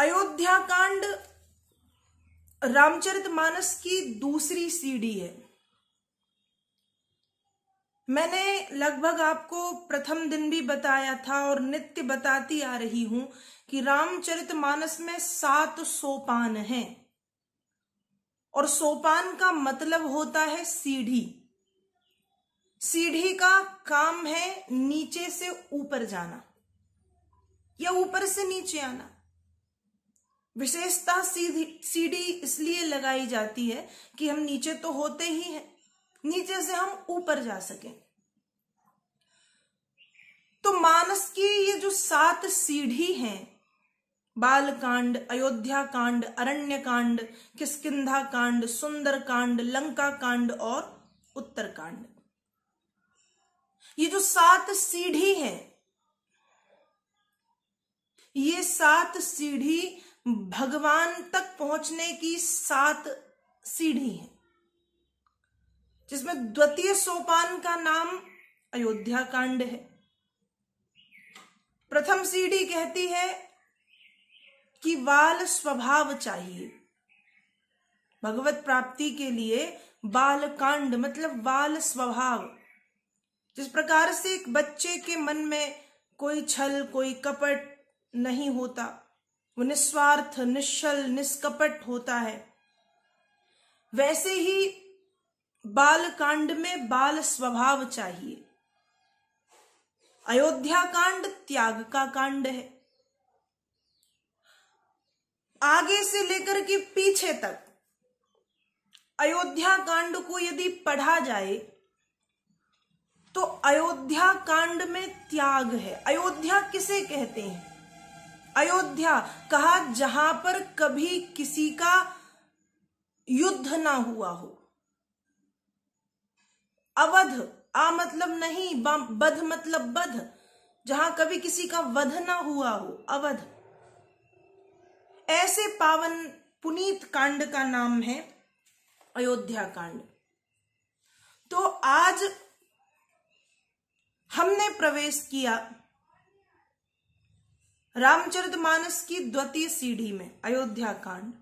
अयोध्या कांड रामचरितमानस की दूसरी सीढ़ी है। मैंने लगभग आपको प्रथम दिन भी बताया था और नित्य बताती आ रही हूं कि रामचरितमानस में 7 सोपान हैं और सोपान का मतलब होता है सीढ़ी। सीढ़ी का काम है नीचे से ऊपर जाना या ऊपर से नीचे आना। विशेषता सीढ़ी इसलिए लगाई जाती है कि हम नीचे तो होते ही हैं, नीचे से हम ऊपर जा सकें। तो मानस की ये जो 7 सीढ़ी हैं, बालकांड, अयोध्या कांड, अरण्य कांड, किष्किंधा कांड, सुंदर कांड, लंका कांड और उत्तरकांड, ये जो 7 सीढ़ी हैं, ये 7 सीढ़ी भगवान तक पहुंचने की 7 सीढ़ी हैं, जिसमें द्वितीय सोपान का नाम अयोध्या कांड है। प्रथम सीढ़ी कहती है कि बाल स्वभाव चाहिए। भगवत प्राप्ति के लिए बाल कांड मतलब बाल स्वभाव। जिस प्रकार से एक बच्चे के मन में कोई छल, कोई कपट नहीं होता, वो निस्वार्थ, निश्चल, निष्कपट होता है, वैसे ही बाल कांड में बाल स्वभाव चाहिए। अयोध्या कांड त्याग का कांड है। आगे से लेकर के पीछे तक अयोध्या कांड को यदि पढ़ा जाए तो अयोध्या कांड में त्याग है। अयोध्या किसे कहते हैं? अयोध्या कहा जहां पर कभी किसी का युद्ध ना हुआ हो। अवध, आ मतलब नहीं, बध मतलब बध, जहां कभी किसी का वध ना हुआ हो, अवध। ऐसे पावन पुनीत कांड का नाम है अयोध्या कांड। तो आज हमने प्रवेश किया रामचरितमानस की द्वितीय सीढ़ी में, अयोध्या कांड,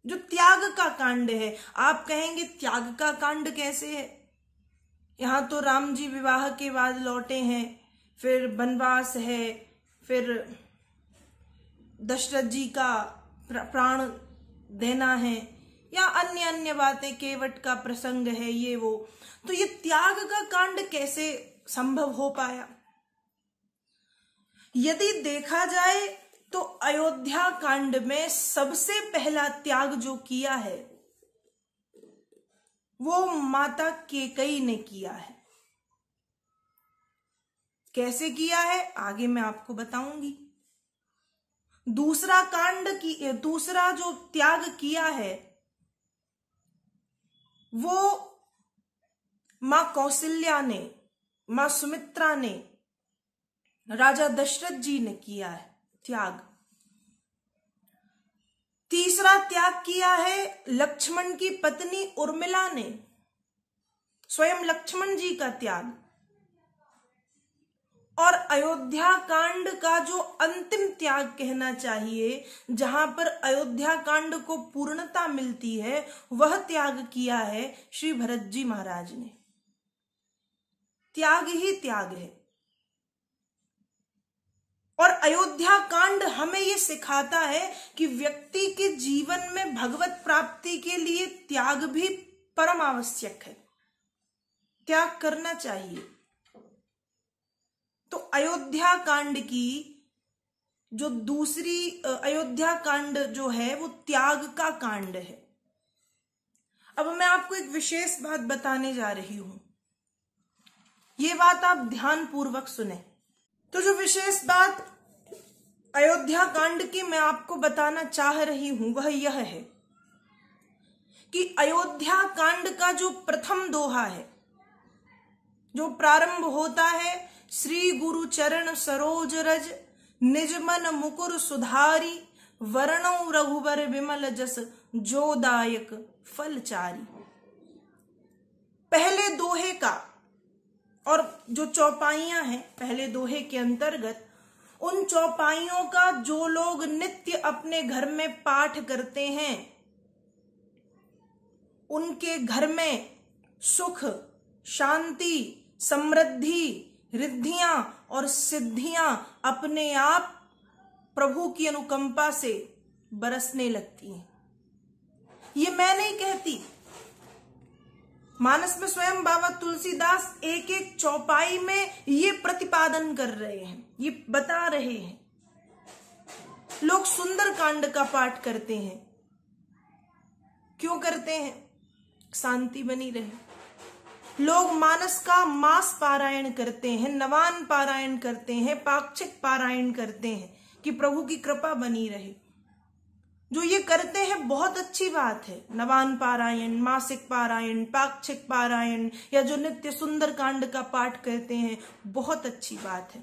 जो त्याग का कांड है। आप कहेंगे त्याग का कांड कैसे है? यहां तो राम जी विवाह के बाद लौटे हैं, फिर वनवास है, फिर दशरथ जी का प्राण देना है या अन्य अन्य बातें, केवट का प्रसंग है, ये वो। तो ये त्याग का कांड कैसे संभव हो पाया? यदि देखा जाए तो अयोध्या कांड में सबसे पहला त्याग जो किया है वो माता कैकेयी ने किया है। कैसे किया है आगे मैं आपको बताऊंगी। दूसरा जो त्याग किया है वो मां कौशल्या ने, मां सुमित्रा ने, राजा दशरथ जी ने किया है त्याग। तीसरा त्याग किया है लक्ष्मण की पत्नी उर्मिला ने, स्वयं लक्ष्मण जी का त्याग। और अयोध्या कांड का जो अंतिम त्याग कहना चाहिए, जहां पर अयोध्या कांड को पूर्णता मिलती है, वह त्याग किया है श्री भरत जी महाराज ने। त्याग ही त्याग है। और अयोध्या कांड हमें यह सिखाता है कि व्यक्ति के जीवन में भगवत प्राप्ति के लिए त्याग भी परम आवश्यक है। त्याग करना चाहिए। तो अयोध्या कांड की जो दूसरी अयोध्या कांड जो है वो त्याग का कांड है। अब मैं आपको एक विशेष बात बताने जा रही हूं, ये बात आप ध्यान पूर्वक सुने। तो जो विशेष बात अयोध्या कांड की मैं आपको बताना चाह रही हूं वह यह है कि अयोध्या कांड का जो प्रथम दोहा है, जो प्रारंभ होता है, श्री गुरु चरण सरोज रज, निज मन मुकुर सुधारी, वरणो रघुबर विमल जस, जोदायक फलचारी। पहले दोहे का और जो चौपाइयां हैं पहले दोहे के अंतर्गत, उन चौपाइयों का जो लोग नित्य अपने घर में पाठ करते हैं, उनके घर में सुख, शांति, समृद्धि, रिद्धियां और सिद्धियां अपने आप प्रभु की अनुकंपा से बरसने लगती हैं। ये मैं नहीं कहती, मानस में स्वयं बाबा तुलसीदास एक एक चौपाई में ये प्रतिपादन कर रहे हैं, ये बता रहे हैं। लोग सुंदर कांड का पाठ करते हैं, क्यों करते हैं? शांति बनी रहे। लोग मानस का मास पारायण करते हैं, नवान पारायण करते हैं, पाक्षिक पारायण करते हैं कि प्रभु की कृपा बनी रहे। जो ये करते हैं बहुत अच्छी बात है। नवान पारायण, मासिक पारायण, पाक्षिक पारायण या जो नित्य सुंदर कांड का पाठ करते हैं, बहुत अच्छी बात है।